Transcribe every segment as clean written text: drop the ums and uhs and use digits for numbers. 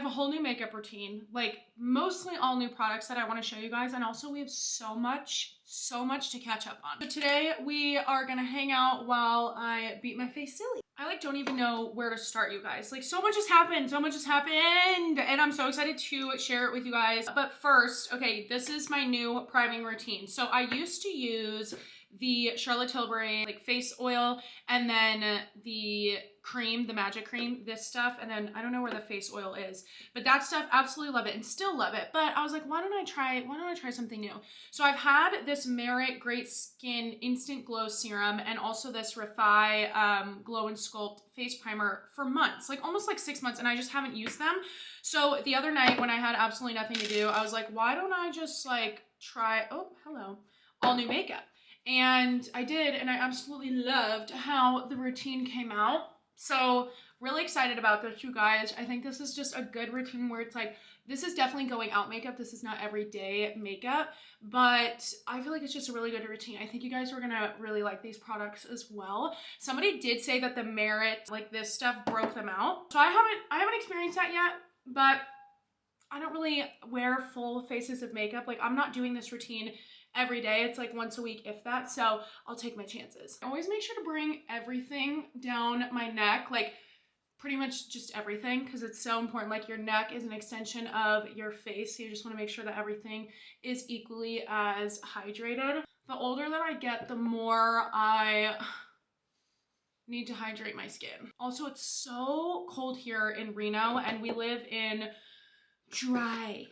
a whole new makeup routine, like mostly all new products that I want to show you guys. And also we have so much to catch up on. So today we are gonna hang out while I beat my face silly. I like don't even know where to start, you guys. Like so much has happened, and I'm so excited to share it with you guys. But first, okay, this is my new priming routine. So I used to use the Charlotte Tilbury like face oil, and then the cream, the magic cream, this stuff, and then I don't know where the face oil is, but that stuff, absolutely love it and still love it. But I was like, why don't I try something new? So I've had this Merit Great Skin Instant Glow Serum and also this Refy Glow and Sculpt face primer for months, like almost like 6 months, and I just haven't used them. So the other night when I had absolutely nothing to do, I was like, why don't I just like try, oh, hello, all new makeup. And I did, and I absolutely loved how the routine came out. So really excited about this, you guys. I think this is just a good routine where it's like, this is definitely going out makeup. This is not everyday makeup, but I feel like it's just a really good routine. I think you guys are gonna really like these products as well. Somebody did say that the Merit, like this stuff, broke them out. So I haven't experienced that yet, but I don't really wear full faces of makeup. Like I'm not doing this routine every day. It's like once a week, if that, so I'll take my chances. I always make sure to bring everything down my neck, like pretty much just everything, because it's so important. Like your neck is an extension of your face, so you just want to make sure that everything is equally as hydrated. The older that I get, the more I need to hydrate my skin. Also, it's so cold here in Reno, and we live in dry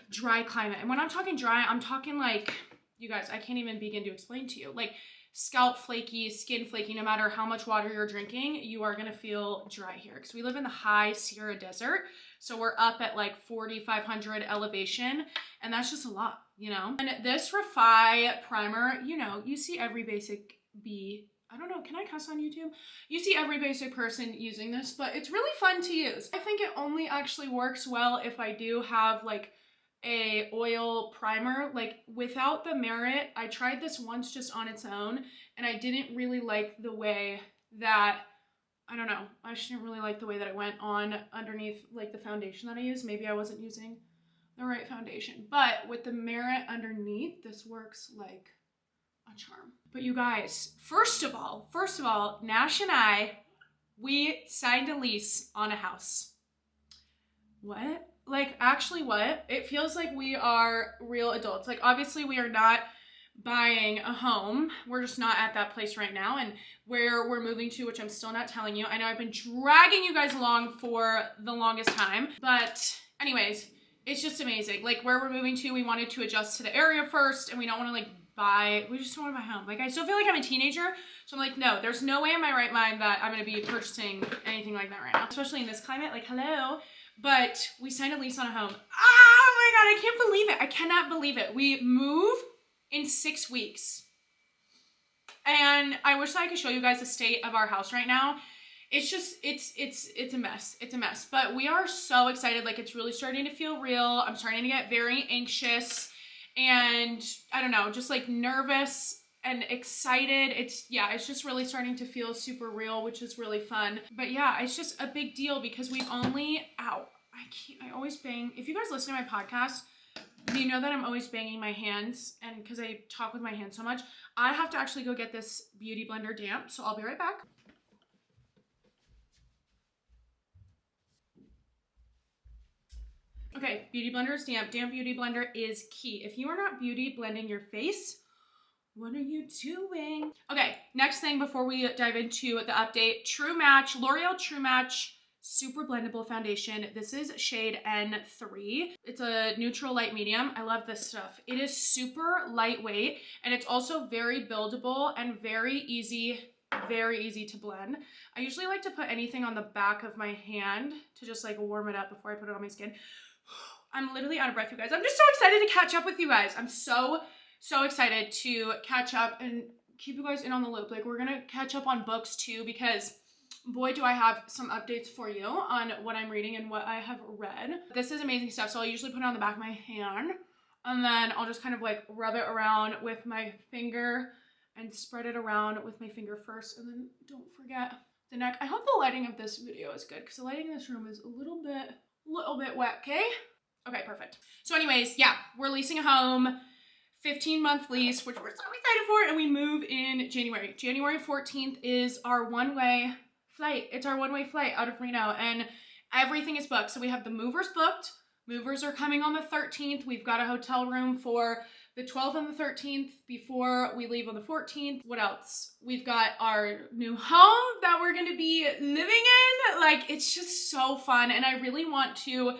climate. And when I'm talking dry, I'm talking like, you guys, I can't even begin to explain to you. Like scalp flaky, skin flaky, no matter how much water you're drinking, you are gonna feel dry here. Because we live in the high Sierra Desert. So we're up at like 4,500 elevation. And that's just a lot, you know? And this Refy primer, you know, you see every basic I don't know, can I cuss on YouTube? You see every basic person using this, but it's really fun to use. I think it only actually works well if I do have like a oil primer. Like without the Merit, I tried this once just on its own, and I didn't really like the way that, I don't know, I just didn't really like the way that it went on underneath like the foundation that I used. Maybe I wasn't using the right foundation, but with the Merit underneath, this works like a charm. But you guys, first of all, Nash and I, we signed a lease on a house. What? Like, actually what? It feels like we are real adults. Like, obviously we are not buying a home. We're just not at that place right now. And where we're moving to, which I'm still not telling you. I know I've been dragging you guys along for the longest time. But anyways, it's just amazing. Like, where we're moving to, we wanted to adjust to the area first. And we don't want to, like, we just don't want to buy a home. Like, I still feel like I'm a teenager. So I'm like, no, there's no way in my right mind that I'm going to be purchasing anything like that right now. Especially in this climate. Like, hello. But we signed a lease on a home. Oh my God, I can't believe it. I cannot believe it. We move in 6 weeks. And I wish that I could show you guys the state of our house right now. It's just, it's a mess. It's a mess. But we are so excited. Like, it's really starting to feel real. I'm starting to get very anxious and I don't know, just like nervous and excited. It's just really starting to feel super real, which is really fun. But yeah, it's just a big deal because we've only, I always bang. If you guys listen to my podcast, you know that I'm always banging my hands, and because I talk with my hands so much, I have to actually go get this beauty blender damp. So I'll be right back. Okay, beauty blender is damp. Damp beauty blender is key. If you are not beauty blending your face, what are you doing? Okay, next thing before we dive into the update, True Match, L'Oreal True Match Super Blendable Foundation. This is shade N3. It's a neutral light medium. I love this stuff. It is super lightweight, and it's also very buildable and very easy to blend. I usually like to put anything on the back of my hand to just like warm it up before I put it on my skin. I'm literally out of breath, you guys. I'm just so excited to catch up with you guys. I'm so excited to catch up and keep you guys in on the loop. Like, we're gonna catch up on books too, because boy, do I have some updates for you on what I'm reading and what I have read. This is amazing stuff. So I'll usually put it on the back of my hand, and then I'll just kind of like rub it around with my finger and spread it around with my finger first. And then don't forget the neck. I hope the lighting of this video is good, because the lighting in this room is a little bit little bit wet, okay? Okay, perfect. So anyways, yeah, we're leasing a home, 15-month lease, which we're so excited for, and we move in January. January 14th is our one-way flight. It's our one-way flight out of Reno, and everything is booked. So we have the movers booked. Movers are coming on the 13th. We've got a hotel room for the 12th and the 13th before we leave on the 14th. What else? We've got our new home that we're gonna be living in. Like, it's just so fun, and I really want to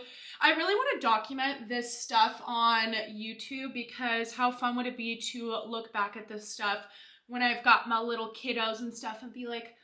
document this stuff on YouTube, because how fun would it be to look back at this stuff when I've got my little kiddos and stuff and be like,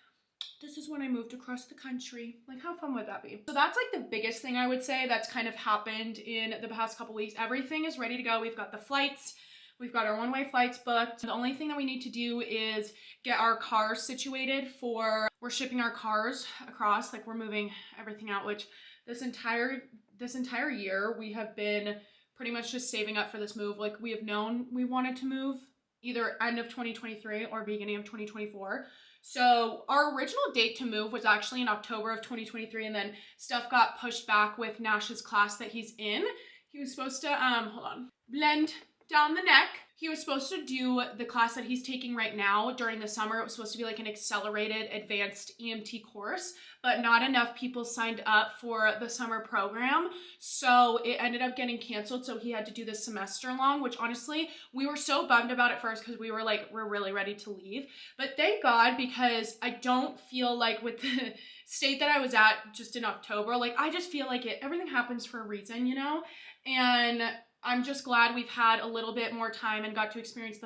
this is when I moved across the country. Like, how fun would that be? So that's like the biggest thing I would say that's kind of happened in the past couple weeks. Everything is ready to go. We've got the flights. We've got our one-way flights booked. The only thing that we need to do is get our cars situated for, we're shipping our cars across, like we're moving everything out, which this entire year we have been pretty much just saving up for this move. Like, we have known we wanted to move either end of 2023 or beginning of 2024. So our original date to move was actually in October of 2023, and then stuff got pushed back with Nash's class that he's in. He was supposed to, hold on, blend down the neck. He was supposed to do the class that he's taking right now during the summer. It was supposed to be like an accelerated advanced EMT course, but not enough people signed up for the summer program. So it ended up getting canceled. So he had to do this semester long, which honestly, we were so bummed about at first because we were like, we're really ready to leave. But thank God, because I don't feel like with the state that I was at just in October, like I just feel like everything happens for a reason, you know? And I'm just glad we've had a little bit more time and got to experience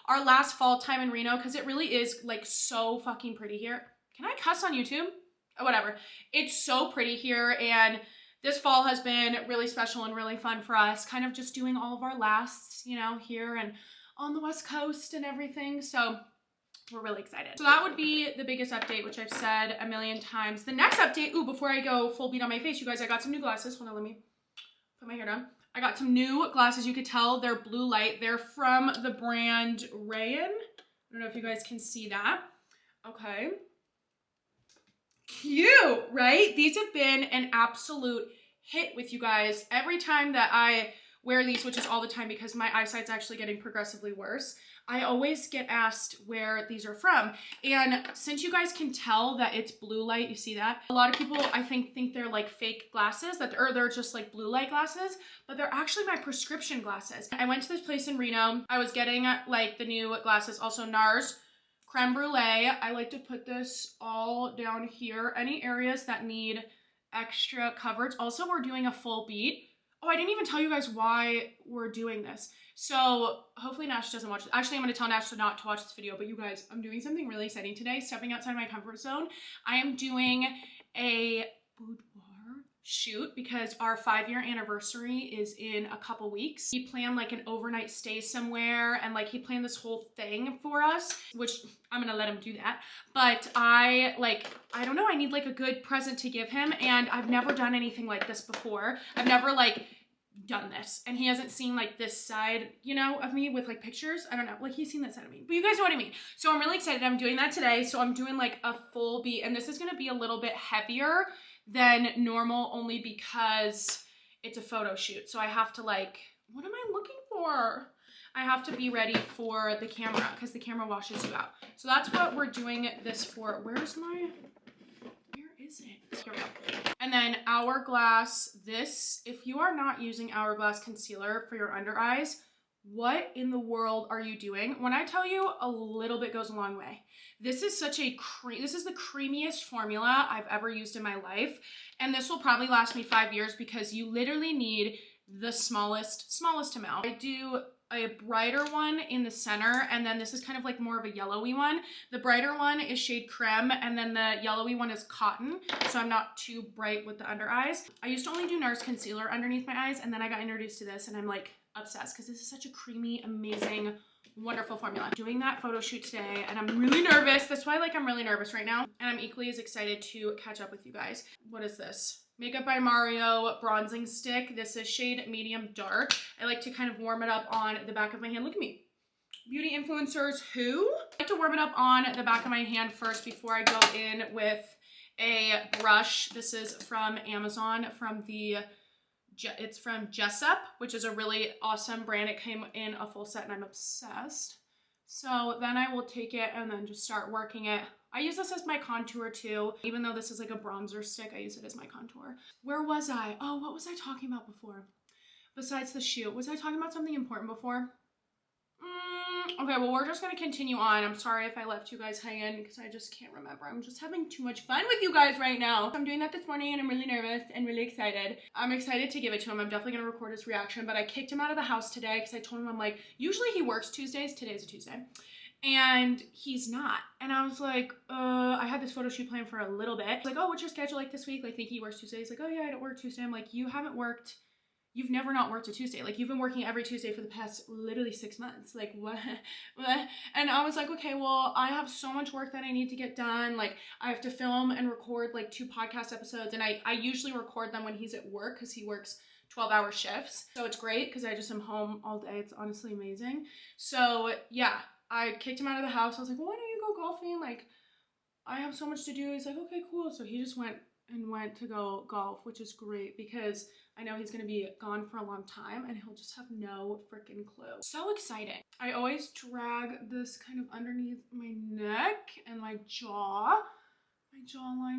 our last fall time in Reno, because it really is like so fucking pretty here. Can I cuss on YouTube? Oh, whatever. It's so pretty here, and this fall has been really special and really fun for us, kind of just doing all of our lasts, you know, here and on the West Coast and everything. So we're really excited. So that would be the biggest update, which I've said a million times. The next update, before I go full beat on my face, you guys, I got some new glasses. Hold on, let me put my hair down. I got some new glasses. You could tell they're blue light. They're from the brand Rayan. I don't know if you guys can see that. Okay. Cute, right? These have been an absolute hit with you guys. Every time that I wear these, which is all the time because my eyesight's actually getting progressively worse, I always get asked where these are from. And since you guys can tell that it's blue light, you see that? A lot of people, I think they're like fake glasses, or they're just like blue light glasses, but they're actually my prescription glasses. I went to this place in Reno. I was getting like the new glasses, also NARS Creme Brulee. I like to put this all down here. Any areas that need extra coverage. Also, we're doing a full beat. Oh, I didn't even tell you guys why we're doing this. So hopefully Nash doesn't watch this. Actually, I'm going to tell Nash not to watch this video, but you guys, I'm doing something really exciting today, stepping outside my comfort zone. I am doing a boudoir shoot because our 5-year anniversary is in a couple weeks. He planned like an overnight stay somewhere, and like he planned this whole thing for us, which I'm gonna let him do that. But I don't know, I need like a good present to give him, and I've never done anything like this before. I've never like done this, and he hasn't seen like this side, you know, of me with like pictures. I don't know, like he's seen that side of me, but you guys know what I mean. So I'm really excited. I'm doing that today. So I'm doing like a full beat, and this is gonna be a little bit heavier than normal only because it's a photo shoot. So I have to like, what am I looking for? I have to be ready for the camera because the camera washes you out. So that's what we're doing this for. Where is it? Here we go. And then Hourglass, this, if you are not using Hourglass concealer for your under eyes, what in the world are you doing? When I tell you, a little bit goes a long way. This is such a this is the creamiest formula I've ever used in my life. And this will probably last me 5 years because you literally need the smallest amount. I do a brighter one in the center, and then this is kind of like more of a yellowy one. The brighter one is shade Creme, and then the yellowy one is Cotton, so I'm not too bright with the under eyes. I used to only do NARS concealer underneath my eyes, and then I got introduced to this, and I'm like obsessed because this is such a creamy, amazing, wonderful formula. I'm doing that photo shoot today, and I'm really nervous. That's why I'm really nervous right now, and I'm equally as excited to catch up with you guys. What is this? Makeup by Mario bronzing stick. This is shade medium dark. I like to kind of warm it up on the back of my hand. Look at me. Beauty influencers who? I like to warm it up on the back of my hand first before I go in with a brush. This is from Amazon, it's from Jessup, which is a really awesome brand. It came in a full set and I'm obsessed. So then I will take it and then just start working it. I use this as my contour too. Even though this is like a bronzer stick, I use it as my contour. Where was I? Oh, what was I talking about before? Besides the shoot, was I talking about something important before? Okay, well, we're just gonna continue on. I'm sorry if I left you guys hanging because I just can't remember. I'm just having too much fun with you guys right now. I'm doing that this morning and I'm really nervous and really excited. I'm excited to give it to him. I'm definitely gonna record his reaction, but I kicked him out of the house today because I told him, I'm like, usually he works Tuesdays. Today's a Tuesday. And he's not. And I was like, I had this photo shoot planned for a little bit. Like, oh, what's your schedule like this week? Like, think he works Tuesday. He's like, oh yeah, I don't work Tuesday. I'm like, you've never not worked a Tuesday. Like, you've been working every Tuesday for the past literally 6 months. Like, what? And I was like, okay, well, I have so much work that I need to get done. Like, I have to film and record like 2 podcast episodes. And I usually record them when he's at work because he works 12-hour shifts. So it's great because I just am home all day. It's honestly amazing. So yeah, I kicked him out of the house. I was like, well, why don't you go golfing? Like, I have so much to do. He's like, okay, cool. So he just went to go golf, which is great because I know he's gonna be gone for a long time and he'll just have no freaking clue. So exciting. I always drag this kind of underneath my neck and my jawline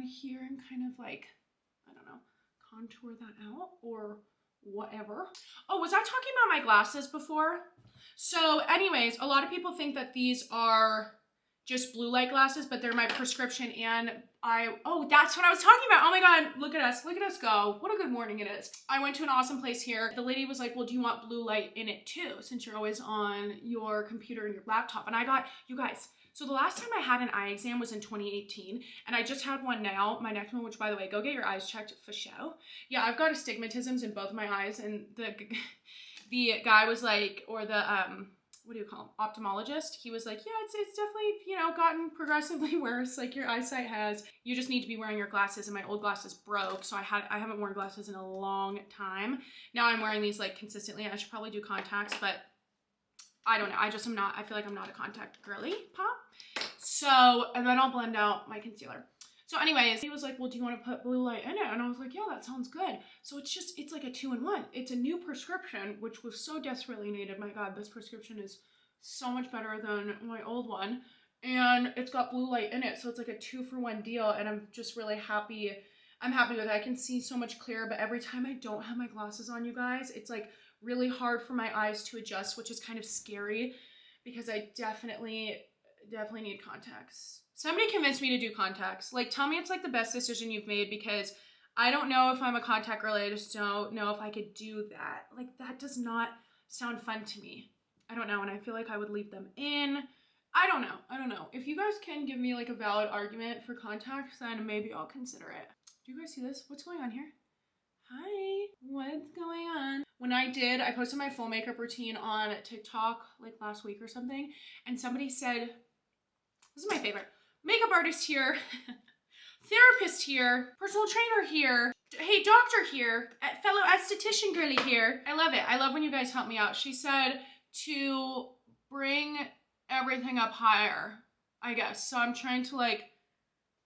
here, and kind of like, I don't know, contour that out or whatever. Oh, was I talking about my glasses before? So anyways, a lot of people think that these are just blue light glasses, but they're my prescription, and oh, that's what I was talking about. Oh my God, look at us go. What a good morning it is. I went to an awesome place here. The lady was like, well, do you want blue light in it too, since you're always on your computer and your laptop? And I got, you guys, so the last time I had an eye exam was in 2018, and I just had one now, my next one, which by the way, go get your eyes checked for show. Yeah, I've got astigmatisms in both my eyes, and the guy was like, or the, what do you call him? Ophthalmologist. He was like, yeah, it's definitely, you know, gotten progressively worse. Like, your eyesight has, you just need to be wearing your glasses, and my old glasses broke. So I haven't worn glasses in a long time. Now I'm wearing these like consistently. I should probably do contacts, but I don't know. I feel like I'm not a contact girly pop. So, and then I'll blend out my concealer. So anyways, he was like, well, do you want to put blue light in it? And I was like, yeah, that sounds good. So it's like a 2-in-1. It's a new prescription, which was so desperately needed. My God, this prescription is so much better than my old one. And it's got blue light in it. So it's like a 2-for-1 deal. And I'm just really happy. I'm happy with it. I can see so much clearer, but every time I don't have my glasses on, you guys, it's like really hard for my eyes to adjust, which is kind of scary because I definitely need contacts. Somebody convinced me to do contacts. Like, tell me it's like the best decision you've made, because I don't know if I'm a contact girly. I just don't know if I could do that. Like, that does not sound fun to me. I don't know, and I feel like I would leave them in. I don't know. If you guys can give me like a valid argument for contacts, then maybe I'll consider it. Do you guys see this? What's going on here? Hi, what's going on? When I posted my full makeup routine on TikTok like last week or something, and somebody said, this is my favorite, makeup artist here, therapist here, personal trainer here, hey, doctor here, fellow esthetician girly here. I love it. I love when you guys help me out. She said to bring everything up higher, I guess. So I'm trying to like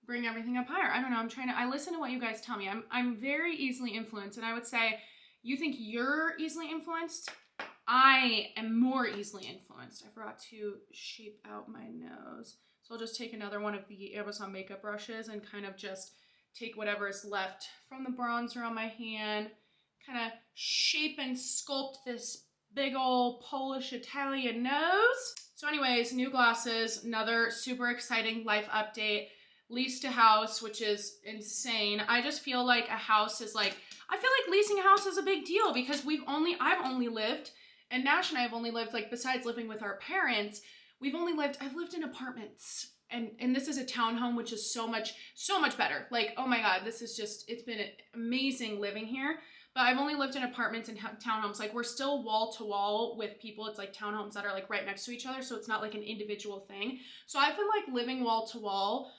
bring everything up higher. I don't know. I listen to what you guys tell me. I'm very easily influenced, and I would say, you think you're easily influenced? I am more easily influenced. I forgot to shape out my nose. So I'll just take another one of the Amazon makeup brushes and kind of just take whatever is left from the bronzer on my hand, kind of shape and sculpt this big old Polish Italian nose. So anyways, new glasses, another super exciting life update. Leased a house, which is insane. I just feel like a house is like, I feel like leasing a house is a big deal because I've only lived, and Nash and I have only lived, like, besides living with our parents, I've lived in apartments, and this is a townhome, which is so much better. Like, oh my God, it's been amazing living here. But I've only lived in apartments and townhomes. Like, we're still wall to wall with people. It's like townhomes that are like right next to each other. So it's not like an individual thing. So I've been like living wall to wall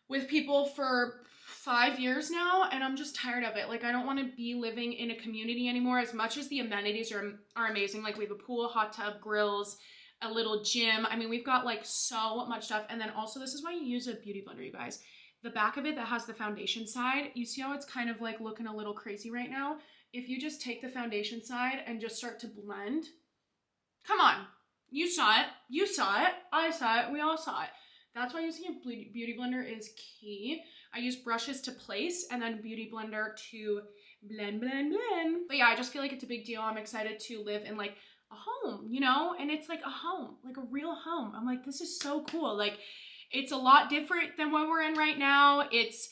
with people for 5 years now, and I'm just tired of it. Like, I don't want to be living in a community anymore. As much as the amenities are amazing, like we have a pool, hot tub, grills, a little gym. I mean, we've got like so much stuff. And then also, this is why you use a beauty blender, you guys. the back of it that has the foundation side, you see how it's kind of like looking a little crazy right now? If you just take the foundation side and just start to blend, come on, you saw it, I saw it, we all saw it. That's why using a beauty blender is key. I use brushes to place and then beauty blender to blend. But yeah, I just feel like it's a big deal. I'm excited to live in like a home, you know, and it's like a home, like a real home. I'm like, this is so cool. Like, it's a lot different than what we're in right now. It's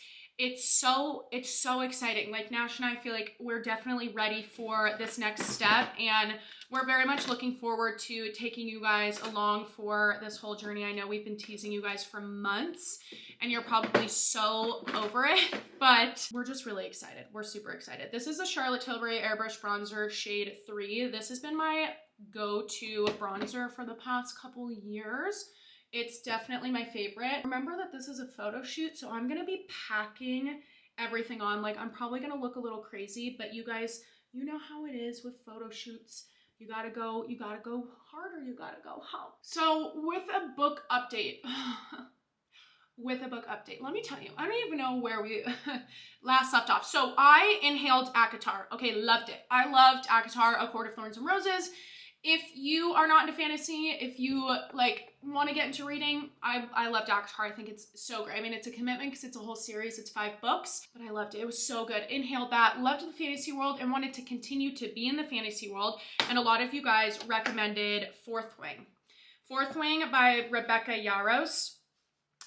so exciting. Like, Nash and I feel like we're definitely ready for this next step, and we're very much looking forward to taking you guys along for this whole journey. I know we've been teasing you guys for months and you're probably so over it, but we're just really excited. We're super excited. This is a Charlotte Tilbury Airbrush Bronzer shade 3. This has been my go-to bronzer for the past couple years. It's definitely my favorite. Remember that this is a photo shoot, so I'm gonna be packing everything on. Like, I'm probably gonna look a little crazy, but you guys, you know how it is with photo shoots. You gotta go harder, you gotta go home. So with a book update, let me tell you, I don't even know where we last left off. So I inhaled ACOTAR. Okay, loved it. I loved ACOTAR, A Court of Thorns and Roses. If you are not into fantasy, if you like want to get into reading, I loved ACOTAR. I think it's so great. I mean, it's a commitment because it's a whole series. It's 5 books, but I loved it. It was so good. Inhaled that, loved the fantasy world, and wanted to continue to be in the fantasy world. And a lot of you guys recommended Fourth Wing. Fourth Wing by Rebecca Yarros.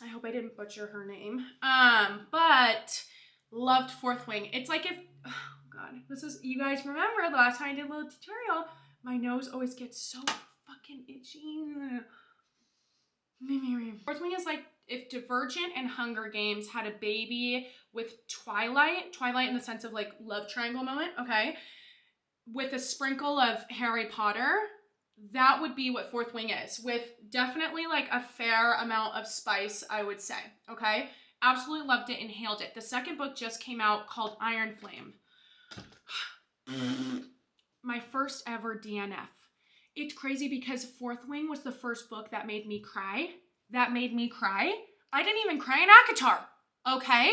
I hope I didn't butcher her name. But loved Fourth Wing. It's like if, oh God, this is, you guys remember the last time I did a little tutorial, my nose always gets so fucking itchy. Fourth Wing is like if Divergent and Hunger Games had a baby with Twilight in the sense of like love triangle moment, okay? With a sprinkle of Harry Potter, that would be what Fourth Wing is, with definitely like a fair amount of spice, I would say, okay? Absolutely loved it, inhaled it. The second book just came out called Iron Flame. My first ever DNF. It's crazy because Fourth Wing was the first book that made me cry. I didn't even cry in ACOTAR, okay?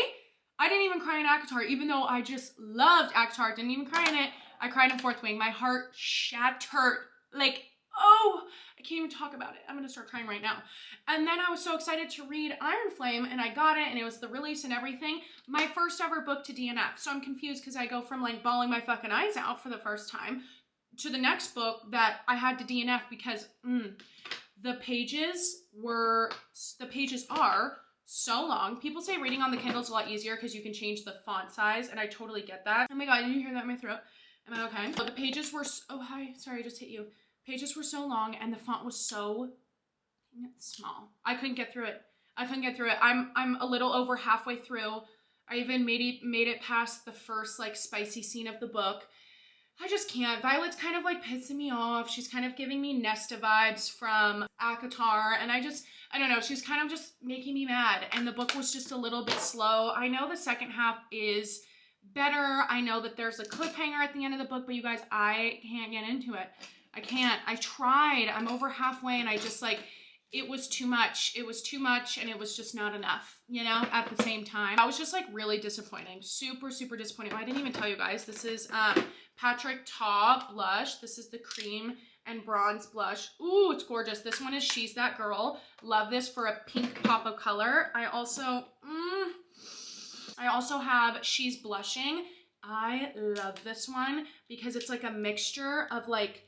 I didn't even cry in ACOTAR, even though I just loved ACOTAR. Didn't even cry in it. I cried in Fourth Wing. My heart shattered. Like, oh, I can't even talk about it. I'm gonna start crying right now. And then I was so excited to read Iron Flame, and I got it, and it was the release and everything. My first ever book to DNF. So I'm confused because I go from like bawling my fucking eyes out for the first time to the next book that I had to DNF because the pages are so long. People say reading on the Kindle is a lot easier because you can change the font size, and I totally get that. Oh my God, did you hear that in my throat? Am I okay? But the pages were, oh hi, sorry, I just hit you. Pages were so long and the font was so small. I couldn't get through it. I'm a little over halfway through. I even made it past the first like spicy scene of the book. I just can't. Violet's kind of like pissing me off. She's kind of giving me Nesta vibes from ACOTAR, and I don't know, she's kind of just making me mad, and the book was just a little bit slow. I know the second half is better. I know that there's a cliffhanger at the end of the book, but you guys, I can't get into it. I can't. I tried. I'm over halfway, and I just like, it was too much. It was too much, and it was just not enough, you know, at the same time. I was just like really disappointing. Super, super disappointing. I didn't even tell you guys. This is Patrick Ta blush. This is the cream and bronze blush. Ooh, it's gorgeous. This one is She's That Girl. Love this for a pink pop of color. I also have She's Blushing. I love this one because it's like a mixture of like,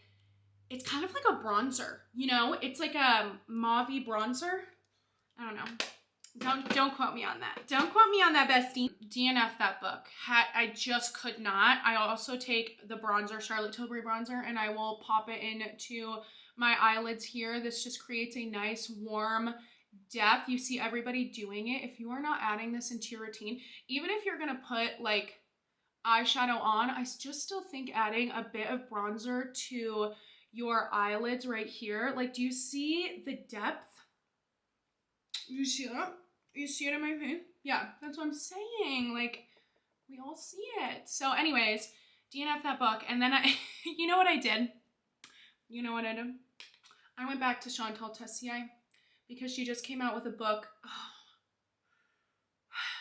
it's kind of like a bronzer, you know? It's like a mauve-y bronzer. I don't know. Don't quote me on that. Don't quote me on that, bestie. DNF that book. I just could not. I also take the bronzer, Charlotte Tilbury bronzer, and I will pop it into my eyelids here. This just creates a nice warm depth. You see everybody doing it. If you are not adding this into your routine, even if you're gonna put like eyeshadow on, I just still think adding a bit of bronzer to your eyelids right here. Like, do you see the depth? You see that? You see it in my face? Yeah, that's what I'm saying. Like, we all see it. So anyways, DNF that book. And then you know what I did? I went back to Chantal Tessier because she just came out with a book. Oh.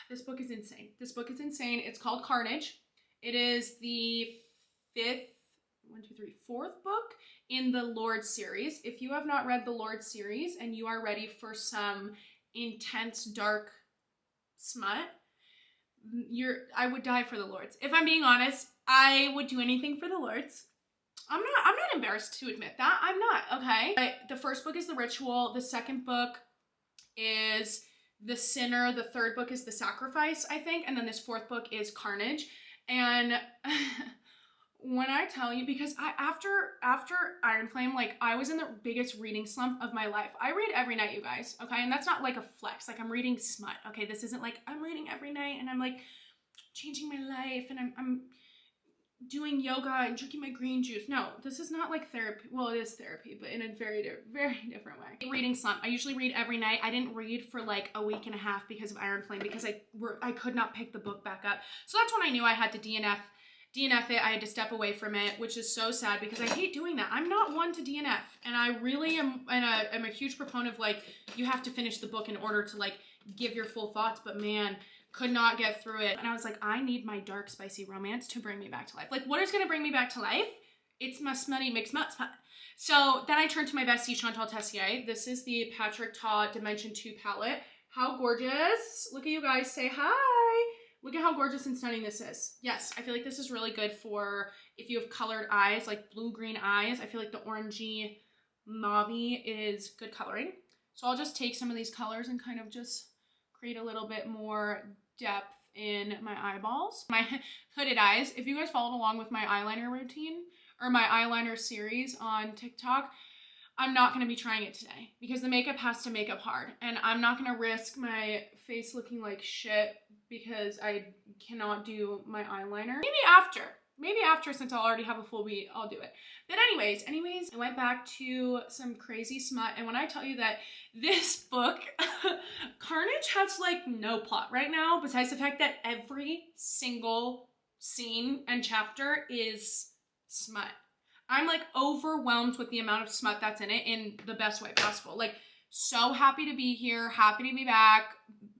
This book is insane. This book is insane. It's called Carnage. It is the fourth book in the Lord series. If you have not read the Lord series and you are ready for some intense, dark smut, I would die for the Lords. If I'm being honest, I would do anything for the Lords. I'm not embarrassed to admit that. I'm not, okay? But the first book is The Ritual. The second book is The Sinner. The third book is The Sacrifice, I think. And then this fourth book is Carnage. And when I tell you, because after Iron Flame, like, I was in the biggest reading slump of my life. I read every night, you guys, okay? And that's not like a flex. Like, I'm reading smut, okay? This isn't like I'm reading every night and I'm like changing my life and I'm doing yoga and drinking my green juice. No, this is not like therapy. Well, it is therapy, but in a very different way. Reading slump. I usually read every night. I didn't read for like a week and a half because of Iron Flame, because I could not pick the book back up. So that's when I knew I had to DNF it. I had to step away from it, which is so sad because I hate doing that. I'm not one to DNF, and I really am. And I'm a huge proponent of like, you have to finish the book in order to like give your full thoughts. But man, could not get through it. And I was like, I need my dark, spicy romance to bring me back to life. Like, what is going to bring me back to life? It's my smutty mixed smut. So then I turned to my bestie, Chantal Tessier. This is the Patrick Ta Dimension 2 palette. How gorgeous. Look at you guys. Say hi. Look at how gorgeous and stunning this is. Yes, I feel like this is really good for if you have colored eyes, like blue-green eyes. I feel like the orangey mauve-y is good coloring. So I'll just take some of these colors and kind of just create a little bit more depth in my eyeballs. My hooded eyes. If you guys followed along with my eyeliner routine or my eyeliner series on TikTok, I'm not going to be trying it today because the makeup has to make up hard. And I'm not going to risk my face looking like shit because I cannot do my eyeliner. Maybe after, since I'll already have a full beat, I'll do it. But anyways, I went back to some crazy smut. And when I tell you that this book, Carnage, has like no plot right now, besides the fact that every single scene and chapter is smut. I'm like overwhelmed with the amount of smut that's in it in the best way possible. Like, so happy to be here, happy to be back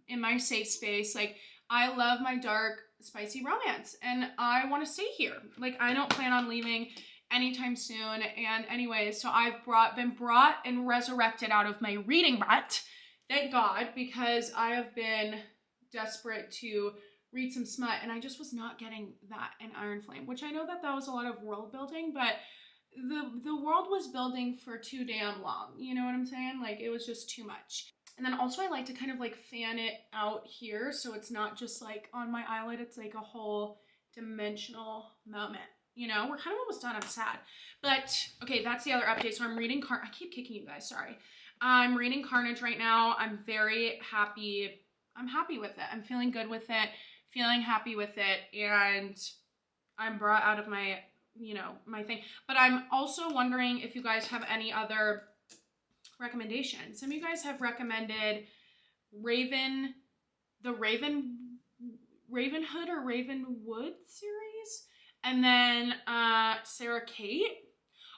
in my safe space. Like, I love my dark, spicy romance and I want to stay here. Like, I don't plan on leaving anytime soon. And anyways, so I've been brought and resurrected out of my reading rut, thank God, because I have been desperate to read some smut and I just was not getting that in Iron Flame, which I know that was a lot of world building, but the world was building for too damn long. You know what I'm saying? Like, it was just too much. And then also I like to kind of like fan it out here so it's not just like on my eyelid, it's like a whole dimensional moment. You know, we're kind of almost done. I'm sad. But okay, that's the other update. So I'm reading I keep kicking you guys, sorry. I'm reading Carnage right now. I'm very happy. I'm happy with it. I'm feeling good with it, feeling happy with it, and I'm brought out of my, you know, my thing. But I'm also wondering if you guys have any other recommendations. Some of you guys have recommended Ravenhood or Ravenwood series, and then Sarah Kate.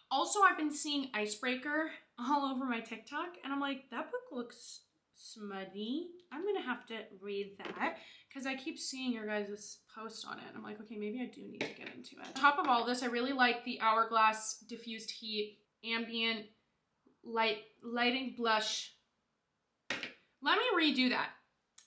Also, I've been seeing Icebreaker all over my TikTok, and I'm like, that book looks smutty. I'm gonna have to read that because I keep seeing your guys' post on it. I'm like, okay, maybe I do need to get into it. On top of all this, I really like the Hourglass Diffused Heat Ambient Lighting Blush. Let me redo that.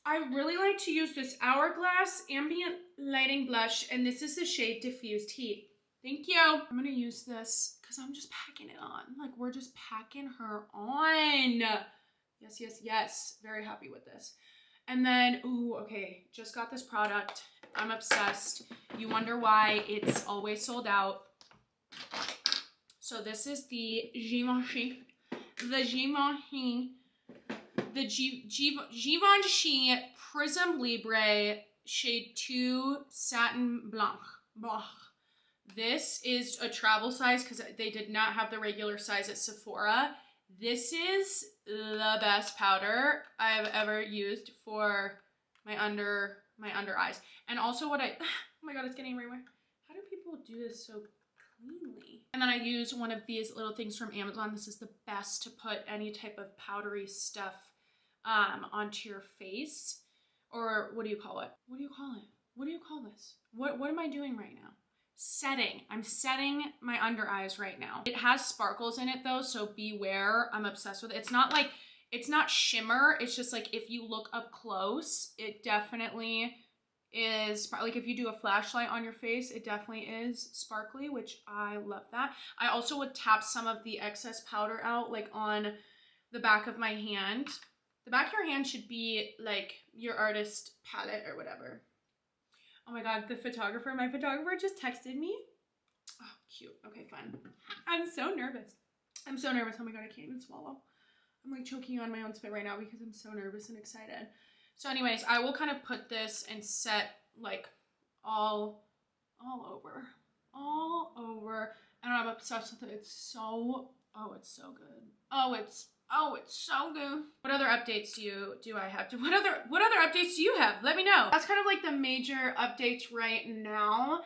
I really like to use this Hourglass Ambient Lighting Blush, and this is the shade Diffused Heat. Thank you. I'm gonna use this because I'm just packing it on. Like, we're just packing her on. Yes, yes, yes. Very happy with this. And then, ooh, okay, just got this product. I'm obsessed. You wonder why it's always sold out. So this is the Givenchy Prism Libre shade 2 Satin Blanc. Blah. This is a travel size because they did not have the regular size at Sephora. This is the best powder I've ever used for my under eyes. And also oh my God, it's getting everywhere. How do people do this so cleanly? And then I use one of these little things from Amazon. This is the best to put any type of powdery stuff onto your face or what do you call it? What do you call it? What do you call this? What am I doing right now? Setting. I'm setting my under eyes right now. It has sparkles in it though, so beware. I'm obsessed with it. It's not like, it's not shimmer. It's just like, if you look up close, it definitely is, like if you do a flashlight on your face, it definitely is sparkly, which I love that. I also would tap some of the excess powder out, like on the back of my hand. The back of your hand should be like your artist palette or whatever. Oh my God, my photographer just texted me. Oh, cute. Okay, fun. I'm so nervous. I'm so nervous. Oh my God, I can't even swallow. I'm like choking on my own spit right now because I'm so nervous and excited. So anyways, I will kind of put this and set like all over. And I'm obsessed with it. It's so, oh, it's so good. Oh, it's so good. What other updates do I have? What other updates do you have? Let me know. That's kind of like the major updates right now.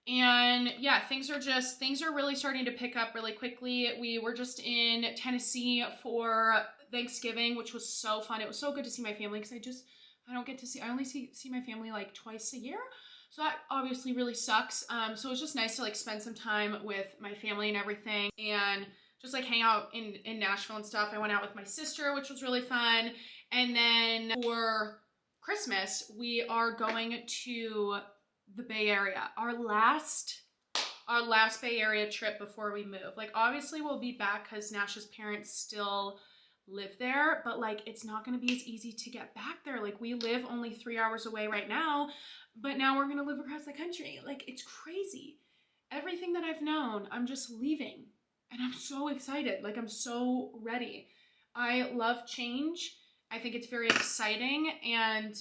And yeah, things are really starting to pick up really quickly. We were just in Tennessee for Thanksgiving, which was so fun. It was so good to see my family because I don't get to see, I only see my family like twice a year. So that obviously really sucks. So it was just nice to like spend some time with my family and everything and just like hang out in Nashville and stuff. I went out with my sister, which was really fun. And then for Christmas, we are going to the Bay Area. Our last Bay Area trip before we move. Like obviously we'll be back because Nash's parents still live there, but like it's not going to be as easy to get back there. Like we live only 3 hours away right now, but now we're going to live across the country. Like it's crazy. Everything that I've known, I'm just leaving. And I'm so excited. Like I'm so ready. I love change. I think it's very exciting. And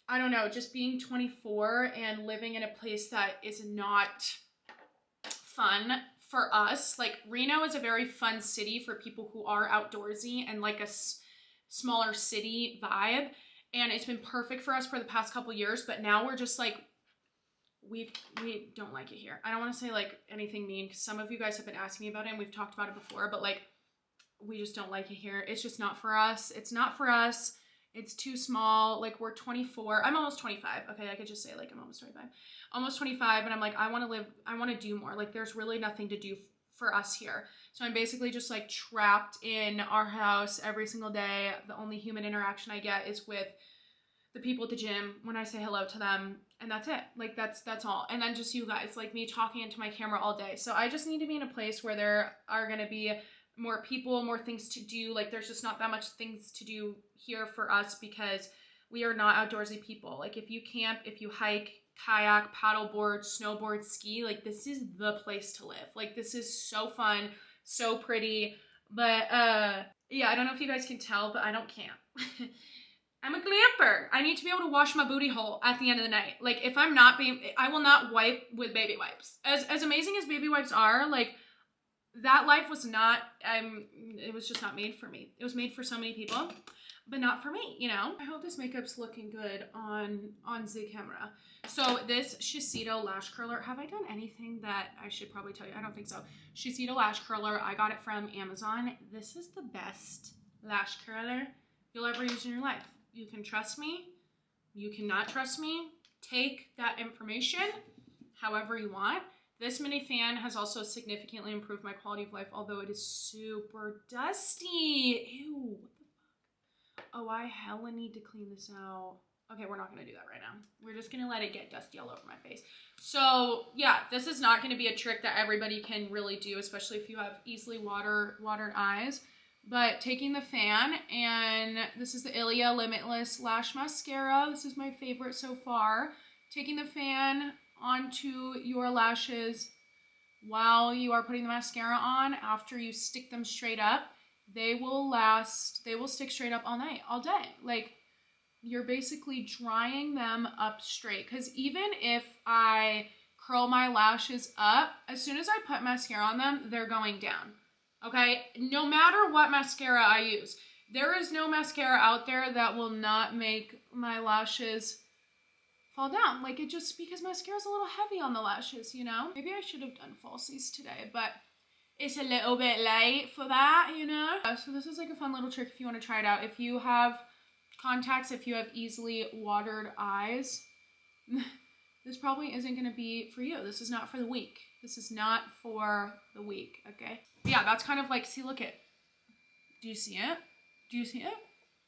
I don't know, just being 24 and living in a place that is not fun for us. Like Reno is a very fun city for people who are outdoorsy and like a smaller city vibe. And it's been perfect for us for the past couple years. But now we're just like, we don't like it here. I don't want to say like anything mean because some of you guys have been asking me about it and we've talked about it before, but like we just don't like it here. It's just not for us. It's not for us. It's too small. Like we're 24. I'm almost 25. Okay, I could just say like I'm almost 25. Almost 25 and I'm like I want to do more. Like there's really nothing to do for us here. So I'm basically just like trapped in our house every single day. The only human interaction I get is with the people at the gym when I say hello to them, and that's it. Like that's all. And then just you guys, like me talking into my camera all day. So I just need to be in a place where there are going to be more people, more things to do. Like there's just not that much things to do here for us because we are not outdoorsy people. Like if you camp, if you hike, kayak, paddleboard, snowboard, ski, like this is the place to live. Like this is so fun, so pretty. But yeah, I don't know if you guys can tell, but I don't camp. I'm a glamper. I need to be able to wash my booty hole at the end of the night. Like if I'm not I will not wipe with baby wipes. As amazing as baby wipes are, like that life was not, it was just not made for me. It was made for so many people, but not for me, you know? I hope this makeup's looking good on the camera. So this Shiseido lash curler, have I done anything that I should probably tell you? I don't think so. Shiseido lash curler, I got it from Amazon. This is the best lash curler you'll ever use in your life. You can trust me. You cannot trust me. Take that information however you want. This mini fan has also significantly improved my quality of life, although it is super dusty. Ew, what the fuck? Oh, I hella need to clean this out. Okay, we're not gonna do that right now. We're just gonna let it get dusty all over my face. So yeah, this is not gonna be a trick that everybody can really do, especially if you have easily watered eyes. But taking the fan, and this is the Ilia Limitless Lash Mascara. This is my favorite so far. Taking the fan onto your lashes while you are putting the mascara on. After you stick them straight up, they will stick straight up all night, all day. Like you're basically drying them up straight. Because even if I curl my lashes up, as soon as I put mascara on them, they're going down. Okay, no matter what mascara I use, there is no mascara out there that will not make my lashes fall down. Like it just, because mascara is a little heavy on the lashes, you know? Maybe I should have done falsies today, but it's a little bit late for that, you know? So this is like a fun little trick if you want to try it out. If you have contacts if you have easily watered eyes. This probably isn't going to be for you. This is not for the weak. This is not for the weak, okay? But yeah, that's kind of like, see, look at, do you see it? Do you see it?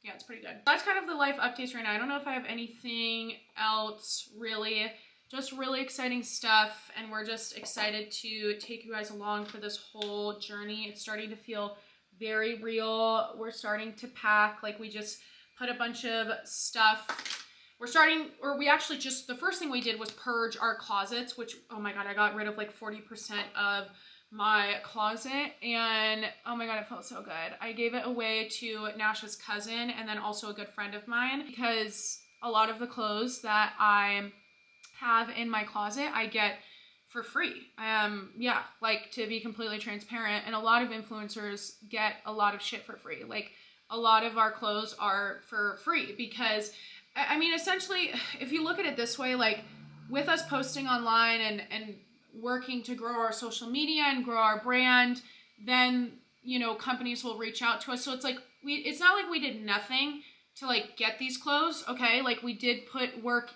Yeah, it's pretty good. That's kind of the life updates right now. I don't know if I have anything else really, just really exciting stuff. And we're just excited to take you guys along for this whole journey. It's starting to feel very real. We're starting to pack, like we just put a bunch of stuff. We're starting, or we actually just, the first thing we did was purge our closets, which, oh my God, I got rid of like 40% of my closet, and oh my God, it felt so good. I gave it away to Nash's cousin and then also a good friend of mine, because a lot of the clothes that I have in my closet, I get for free. Yeah, like to be completely transparent, and a lot of influencers get a lot of shit for free. Like a lot of our clothes are for free because, I mean, essentially, if you look at it this way, like with us posting online and working to grow our social media and grow our brand, then, you know, companies will reach out to us. So it's like, it's not like we did nothing to like get these clothes, okay? Like we did put work,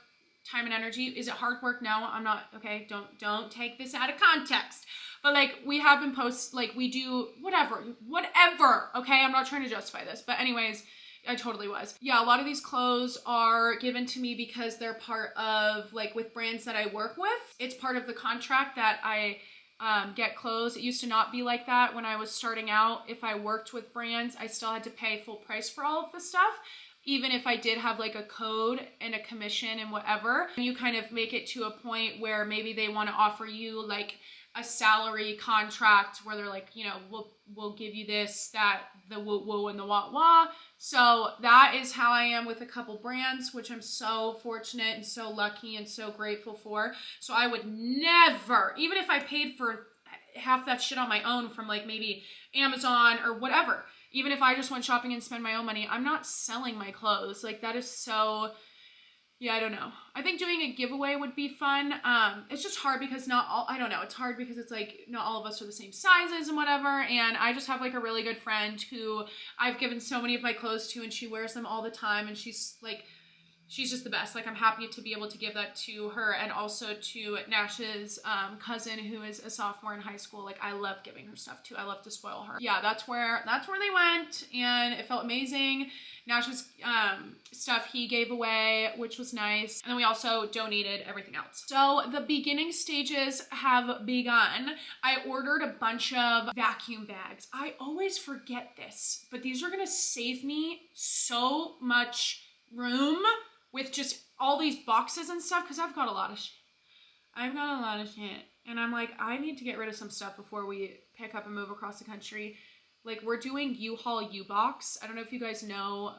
time and energy. Is it hard work? No, I'm not, okay? Don't take this out of context. But like we have been like we do whatever, okay? I'm not trying to justify this, but anyways, I totally was. Yeah, a lot of these clothes are given to me because they're part of, like with brands that I work with, it's part of the contract that I get clothes. It used to not be like that when I was starting out. If I worked with brands, I still had to pay full price for all of the stuff. Even if I did have like a code and a commission and whatever, you kind of make it to a point where maybe they want to offer you like a salary contract where they're like, you know, we'll give you this, that, the woo woo and the wah wah. So that is how I am with a couple brands, which I'm so fortunate and so lucky and so grateful for. So I would never, even if I paid for half that shit on my own from like maybe Amazon or whatever, even if I just went shopping and spend my own money, I'm not selling my clothes. Like that is so, yeah, I don't know. I think doing a giveaway would be fun. It's just hard because not all, I don't know. It's hard because it's like not all of us are the same sizes and whatever. And I just have like a really good friend who I've given so many of my clothes to, and she wears them all the time. And she's just the best. Like I'm happy to be able to give that to her, and also to Nash's cousin who is a sophomore in high school. Like I love giving her stuff too. I love to spoil her. Yeah, that's where they went, and it felt amazing. Nash's stuff he gave away, which was nice. And then we also donated everything else. So the beginning stages have begun. I ordered a bunch of vacuum bags. I always forget this, but these are gonna save me so much room with just all these boxes and stuff, because I've got a lot of shit. And I'm like, I need to get rid of some stuff before we pick up and move across the country. Like we're doing U-Haul U-Box. I don't know if you guys know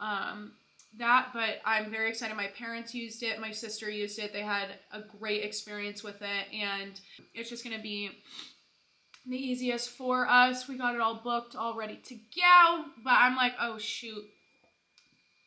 that, but I'm very excited. My parents used it. My sister used it. They had a great experience with it, and it's just gonna be the easiest for us. We got it all booked, all ready to go, but I'm like, oh shoot,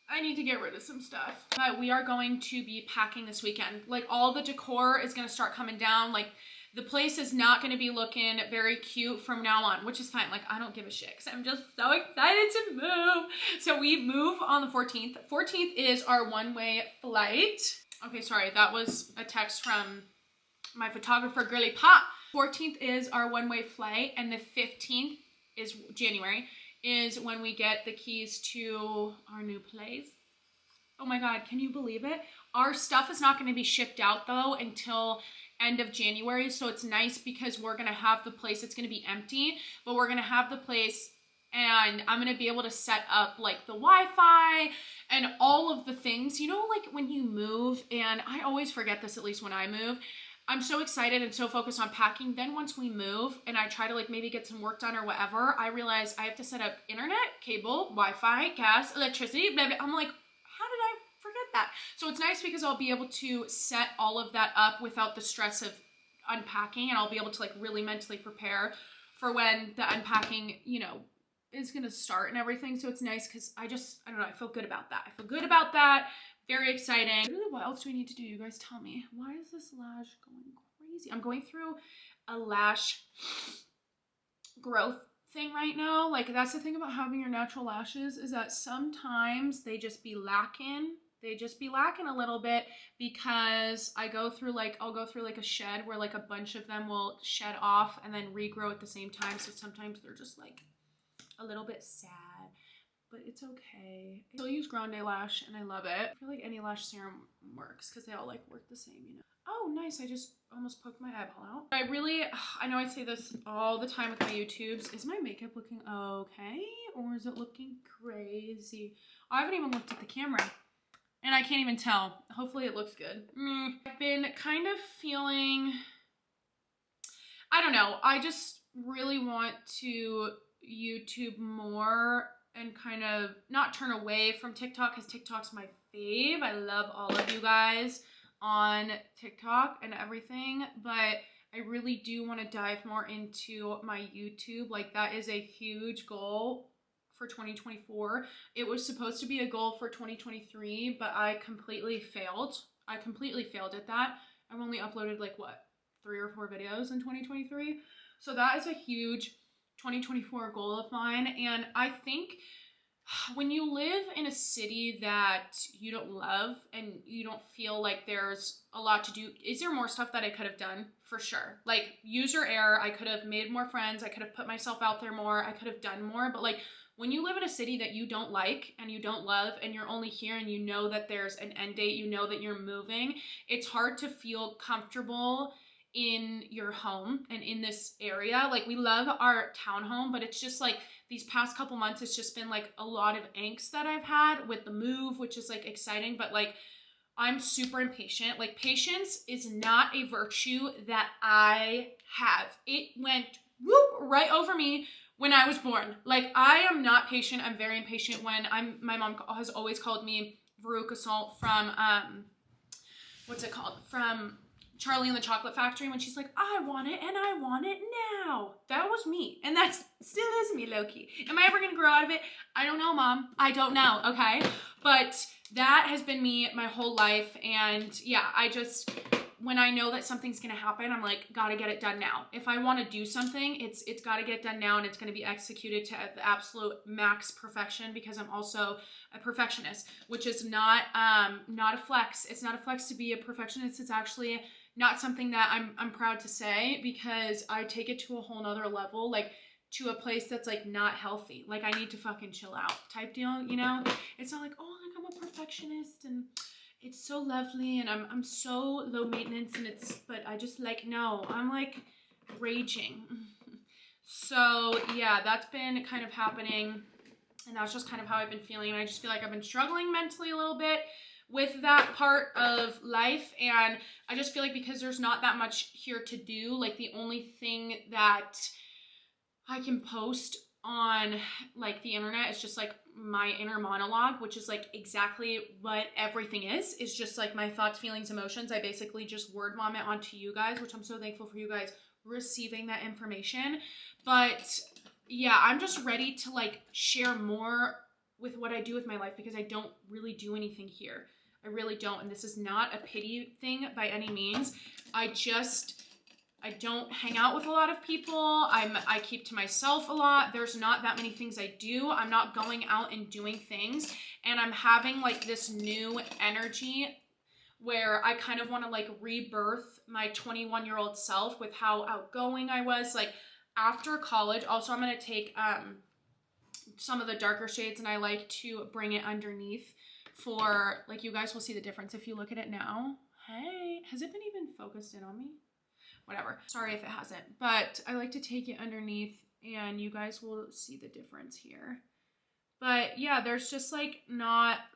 I need to get rid of some stuff. But we are going to be packing this weekend. Like all the decor is gonna start coming down. Like the place is not going to be looking very cute from now on, which is fine. Like, I don't give a shit because I'm just so excited to move. So we move on the 14th. 14th is our one-way flight. Okay, sorry. That was a text from my photographer, Girly Pop. 14th is our one-way flight, and the 15th is January, is when we get the keys to our new place. Oh my God, can you believe it? Our stuff is not going to be shipped out though until end of January. So it's nice because we're going to have the place, it's going to be empty, but we're going to have the place, and I'm going to be able to set up like the Wi-Fi and all of the things, you know, like when you move, and I always forget this, at least when I move, I'm so excited and so focused on packing. Then once we move and I try to like maybe get some work done or whatever, I realize I have to set up internet, cable, Wi-Fi, gas, electricity, blah, blah. I'm like, how did I forget that? So it's nice because I'll be able to set all of that up without the stress of unpacking, and I'll be able to like really mentally prepare for when the unpacking, you know, is gonna start and everything. So it's nice because I don't know, I feel good about that. I feel good about that. Very exciting. Really, what else do we need to do? You guys tell me. Why is this lash going crazy? I'm going through a lash growth thing right now. Like, that's the thing about having your natural lashes, is that sometimes they just be lacking. They just be lacking a little bit, because I'll go through like a shed where like a bunch of them will shed off and then regrow at the same time. So sometimes they're just like a little bit sad, but it's okay. I still use Grande Lash and I love it. I feel like any lash serum works because they all like work the same, you know? Oh, nice. I just almost poked my eyeball out. I know I say this all the time with my YouTubes. Is my makeup looking okay? Or is it looking crazy? I haven't even looked at the camera and I can't even tell. Hopefully it looks good. I've been kind of feeling, I don't know. I just really want to YouTube more and kind of not turn away from TikTok, because TikTok's my fave. I love all of you guys on TikTok and everything, but I really do want to dive more into my YouTube. Like, that is a huge goal for 2024. It was supposed to be a goal for 2023, but I completely failed. I completely failed at that. I've only uploaded like what, 3 or 4 videos in 2023. So that is a huge 2024 goal of mine. And I think when you live in a city that you don't love and you don't feel like there's a lot to do, is there more stuff that I could have done? For sure. Like, use your air. I could have made more friends. I could have put myself out there more. I could have done more. But like, when you live in a city that you don't like and you don't love, and you're only here and you know that there's an end date, you know that you're moving, it's hard to feel comfortable in your home and in this area. Like, we love our townhome, but it's just like these past couple months, it's just been like a lot of angst that I've had with the move, which is like exciting, but like, I'm super impatient. Like, patience is not a virtue that I have. It went whoop right over me when I was born. Like, I am not patient. I'm very impatient. My mom has always called me Veruca Salt from, what's it called? From Charlie and the Chocolate Factory, when she's like, I want it and I want it now. That was me. And that still is me, low-key. Am I ever going to grow out of it? I don't know, Mom. I don't know, okay? But that has been me my whole life. And yeah, when I know that something's going to happen, I'm like, gotta get it done now. If I want to do something, it's gotta get done now, and it's going to be executed to the absolute max perfection, because I'm also a perfectionist, which is not a flex. It's not a flex to be a perfectionist. It's actually not something that I'm proud to say, because I take it to a whole nother level, like to a place that's like not healthy. Like, I need to fucking chill out type deal, you know? It's not like, oh, like I'm a perfectionist and it's so lovely and I'm so low maintenance, and but I just like, no, I'm like raging. So yeah, that's been kind of happening, and that's just kind of how I've been feeling. And I just feel like I've been struggling mentally a little bit with that part of life. And I just feel like, because there's not that much here to do, like the only thing that I can post on like the internet is just like my inner monologue, which is like exactly what everything is just like my thoughts, feelings, emotions. I basically just word vomit onto you guys, which I'm so thankful for you guys receiving that information. But yeah, I'm just ready to like share more with what I do with my life, because I don't really do anything here. I really don't. And this is not a pity thing by any means. I don't hang out with a lot of people. I keep to myself a lot. There's not that many things I do. I'm not going out and doing things. And I'm having like this new energy where I kind of want to like rebirth my 21-year-old self with how outgoing I was like after college. Also, I'm going to take some of the darker shades, and I like to bring it underneath for like, you guys will see the difference if you look at it now. Hey, has it been even focused in on me? Whatever. Sorry if it hasn't, but I like to take it underneath and you guys will see the difference here. But yeah, there's just like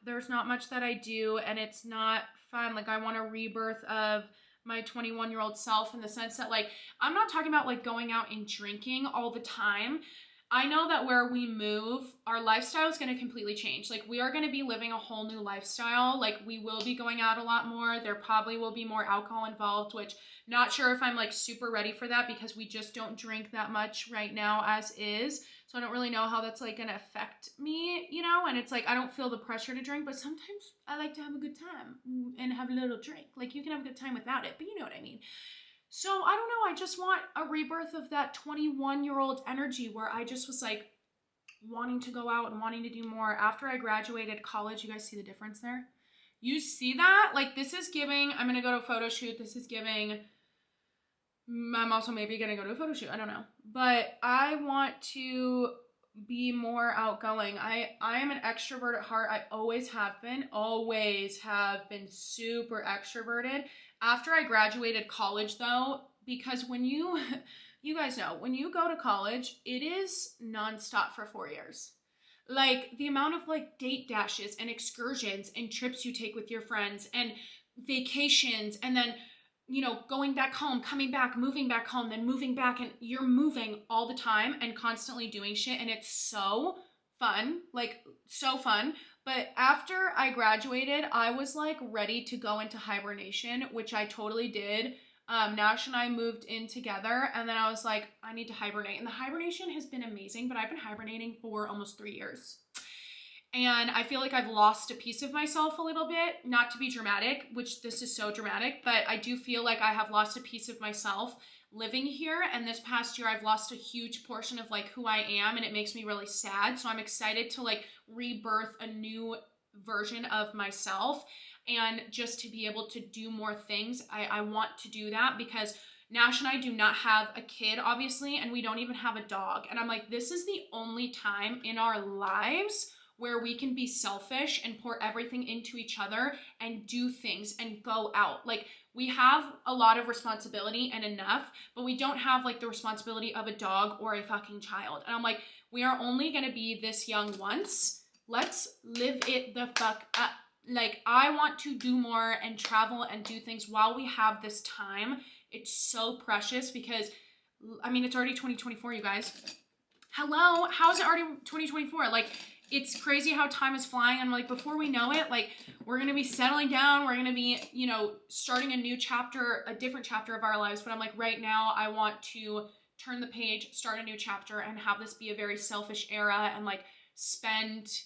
there's not much that I do, and it's not fun. Like, I want a rebirth of my 21-year-old self, in the sense that like, I'm not talking about like going out and drinking all the time. I know that where we move, our lifestyle is going to completely change. Like, we are going to be living a whole new lifestyle. Like, we will be going out a lot more. There probably will be more alcohol involved, which not sure if I'm like super ready for that, because we just don't drink that much right now as is. So I don't really know how that's like going to affect me, you know? And it's like, I don't feel the pressure to drink, but sometimes I like to have a good time and have a little drink. Like, you can have a good time without it, but you know what I mean. So I don't know, I just want a rebirth of that 21-year-old energy where I just was like wanting to go out and wanting to do more. After I graduated college, you guys see the difference there? You see that? Like, this is giving, I'm gonna go to a photo shoot. This is giving, I'm also maybe gonna go to a photo shoot. I don't know. But I want to be more outgoing. I am an extrovert at heart. I always have been super extroverted. After I graduated college though, because when you guys know, when you go to college, it is nonstop for 4 years. Like the amount of like date dashes and excursions and trips you take with your friends and vacations, and then, you know, going back home, coming back, moving back home, then moving back, and you're moving all the time and constantly doing shit, and it's so fun, like so fun. But after I graduated, I was like ready to go into hibernation, which I totally did. Nash and I moved in together, and then I was like, I need to hibernate. And the hibernation has been amazing, but I've been hibernating for almost 3 years. And I feel like I've lost a piece of myself a little bit, not to be dramatic, which this is so dramatic, but I do feel like I have lost a piece of myself living here. And this past year, I've lost a huge portion of like who I am, and it makes me really sad. So I'm excited to like rebirth a new version of myself, and just to be able to do more things. I want to do that because Nash and I do not have a kid, obviously, and we don't even have a dog. And I'm like, this is the only time in our lives where we can be selfish and pour everything into each other and do things and go out. Like, we have a lot of responsibility and enough, but we don't have like the responsibility of a dog or a fucking child. And I'm like, we are only gonna be this young once. Let's live it the fuck up. Like, I want to do more and travel and do things while we have this time. It's so precious because, I mean, it's already 2024, you guys. Hello, how is it already 2024? Like, it's crazy how time is flying. I'm like, before we know it, like, we're gonna be settling down. We're gonna be, you know, starting a new chapter, a different chapter of our lives. But I'm like, right now, I want to turn the page, start a new chapter, and have this be a very selfish era, and like spend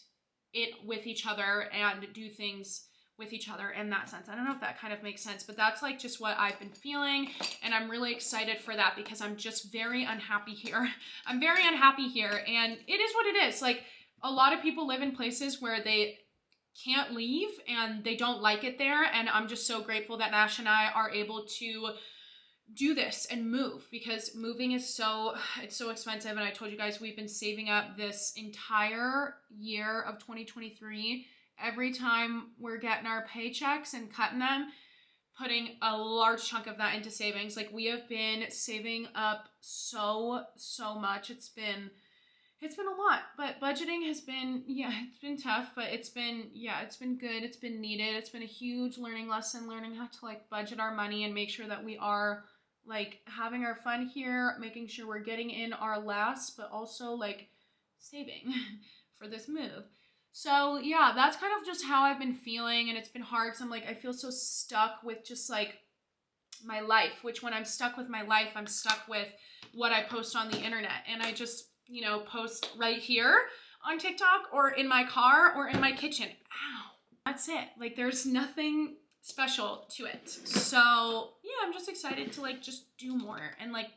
it with each other and do things with each other in that sense. I don't know if that kind of makes sense, but that's like just what I've been feeling, and I'm really excited for that because I'm just very unhappy here. I'm very unhappy here, and it is what it is. Like, a lot of people live in places where they can't leave and they don't like it there, and I'm just so grateful that Nash and I are able to do this and move, because moving is it's so expensive. And I told you guys, we've been saving up this entire year of 2023. Every time we're getting our paychecks and cutting them, putting a large chunk of that into savings. Like, we have been saving up so much. It's been a lot, but budgeting has been, it's been tough, but it's been good. It's been needed. It's been a huge learning lesson, learning how to like budget our money and make sure that we are like having our fun here, making sure we're getting in our last, but also like saving for this move. So yeah, that's kind of just how I've been feeling, and it's been hard because I'm like, I feel so stuck with just like my life, which when I'm stuck with my life, I'm stuck with what I post on the internet, and I just, you know, post right here on TikTok or in my car or in my kitchen. Ow. That's it. Like, there's nothing special to it. So yeah, I'm just excited to like just do more and like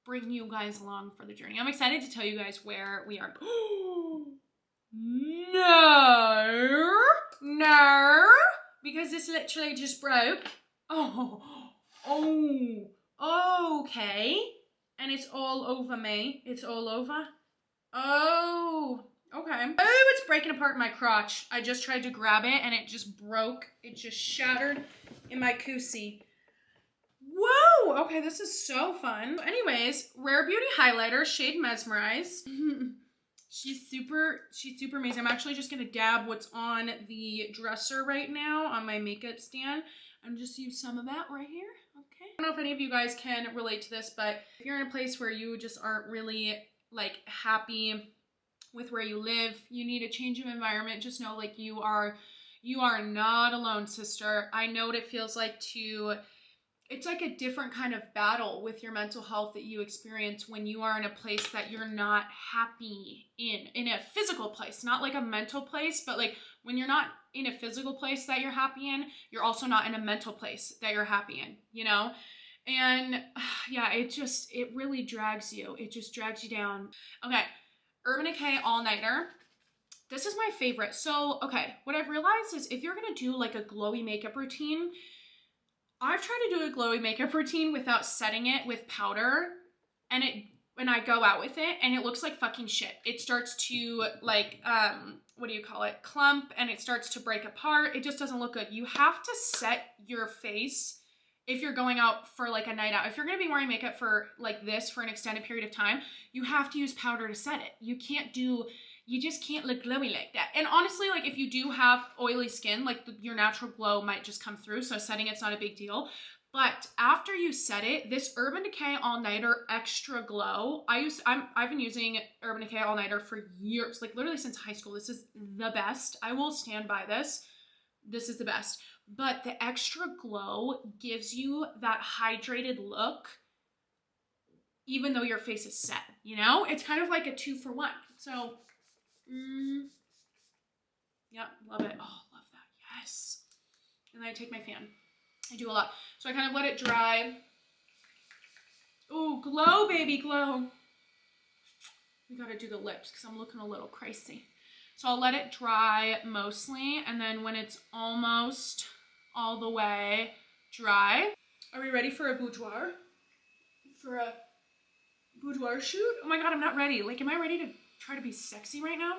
bring you guys along for the journey. I'm excited to tell you guys where we are. No, because this literally just broke. Okay. And it's all over me. It's all over. Oh, okay. Oh, it's breaking apart my crotch. I just tried to grab it and it just broke. It just shattered in my koozie. Whoa, okay, this is so fun. Anyways, Rare Beauty highlighter, shade Mesmerize. She's super amazing. I'm actually just gonna dab what's on the dresser right now on my makeup stand and just use some of that right here. Okay. I don't know if any of you guys can relate to this, but if you're in a place where you just aren't really like happy with where you live, you need a change of environment, just know like you are not alone, sister. I know what it feels like it's like a different kind of battle with your mental health that you experience when you are in a place that you're not happy in a physical place, not like a mental place, but like when you're not in a physical place that you're happy in, you're also not in a mental place that you're happy in, you know? And yeah, it really drags you. It just drags you down. Okay, Urban Decay All Nighter. This is my favorite. So, okay, what I've realized is if you're gonna do like a glowy makeup routine, I've tried to do a glowy makeup routine without setting it with powder, and I go out with it and it looks like fucking shit. It starts to like, what do you call it? Clump, and it starts to break apart. It just doesn't look good. You have to set your face if you're going out for like a night out. If you're gonna be wearing makeup for like this for an extended period of time, you have to use powder to set it. You just can't look glowy like that. And honestly, like if you do have oily skin, like your natural glow might just come through. So setting it's not a big deal. But after you set it, this Urban Decay All Nighter Extra Glow, I've been using Urban Decay All Nighter for years, like literally since high school. This is the best. I will stand by this. This is the best. But the Extra Glow gives you that hydrated look, even though your face is set, you know? It's kind of like a 2-for-1. So, yep, love it. Oh, love that. Yes. And then I take my fan. I do a lot. So I kind of let it dry. Ooh, glow, baby, glow. We gotta do the lips because I'm looking a little crazy. So I'll let it dry mostly, and then when it's almost all the way dry, are we ready for a boudoir? For a boudoir shoot? Oh my God, I'm not ready. Like, am I ready to try to be sexy right now?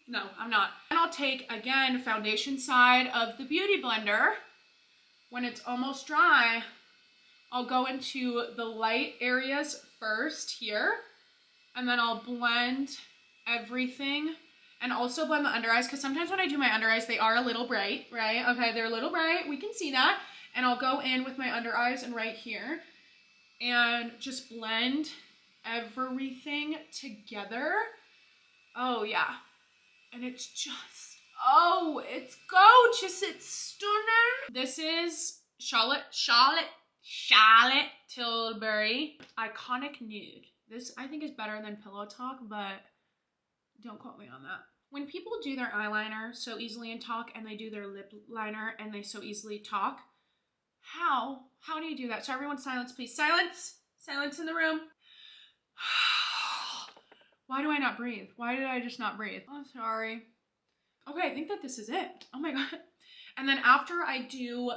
No, I'm not. And I'll take, again, foundation side of the Beauty Blender. When it's almost dry, I'll go into the light areas first here, and then I'll blend everything, and also blend the under eyes, because sometimes when I do my under eyes, they are a little bright, right? Okay, they're a little bright, we can see that. And I'll go in with my under eyes and right here, and just blend everything together. Oh yeah, and it's just, oh, it's gorgeous, it's stunning. This is Charlotte Tilbury Iconic Nude. This I think is better than Pillow Talk, but don't quote me on that. When people do their eyeliner so easily in Talk, and they do their lip liner and they so easily talk, how do you do that? So everyone silence, please. Silence in the room. Why do I not breathe? Why did I just not breathe? I'm sorry. Okay, I think that this is it. Oh my God. And then after I do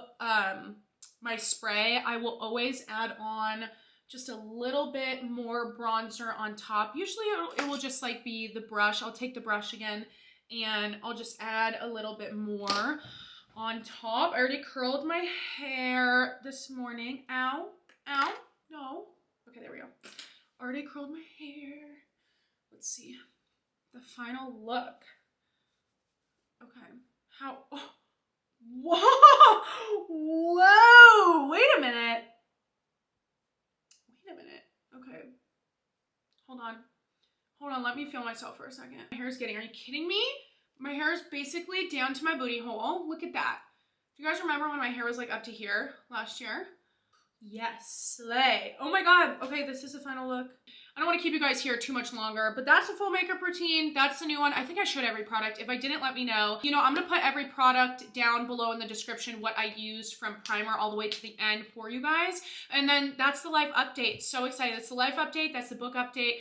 my spray, I will always add on just a little bit more bronzer on top. Usually it will just like be the brush. I'll take the brush again and I'll just add a little bit more on top. I already curled my hair this morning. Ow, ow, no. Okay, there we go. Already curled my hair. Let's see the final look. Okay, how, oh, whoa, whoa, wait a minute. Okay, hold on, let me feel myself for a second. My hair is getting, are you kidding me? My hair is basically down to my booty hole. Look at that. Do you guys remember when my hair was like up to here last year? Yes, slay. Oh my God. Okay, this is the final look. I don't want to keep you guys here too much longer, but that's the full makeup routine. That's the new one. I think I showed every product. If I didn't, let me know. You know, I'm going to put every product down below in the description, what I used from primer all the way to the end for you guys. And then that's the life update. So excited. That's the life update. That's the book update.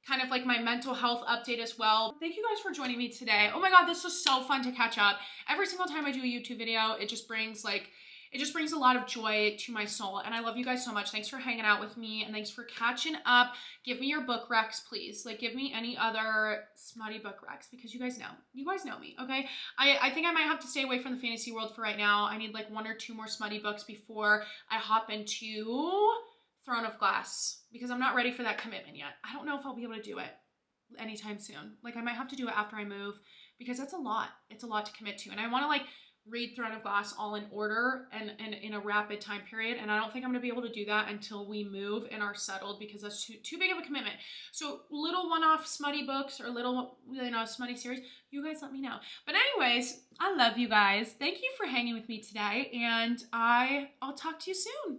Kind of like my mental health update as well. Thank you guys for joining me today. Oh my God, this was so fun to catch up. Every single time I do a YouTube video, it just brings a lot of joy to my soul. And I love you guys so much. Thanks for hanging out with me and thanks for catching up. Give me your book recs, please. Like, give me any other smutty book recs because you guys know me, okay? I think I might have to stay away from the fantasy world for right now. I need like 1 or 2 more smutty books before I hop into Throne of Glass because I'm not ready for that commitment yet. I don't know if I'll be able to do it anytime soon. Like, I might have to do it after I move because that's a lot. It's a lot to commit to. And I want to like read Throne of Glass all in order and in a rapid time period. And I don't think I'm going to be able to do that until we move and are settled because that's too big of a commitment. So little one-off smutty books or little, you know, smutty series, you guys let me know. But anyways, I love you guys. Thank you for hanging with me today. And I'll talk to you soon.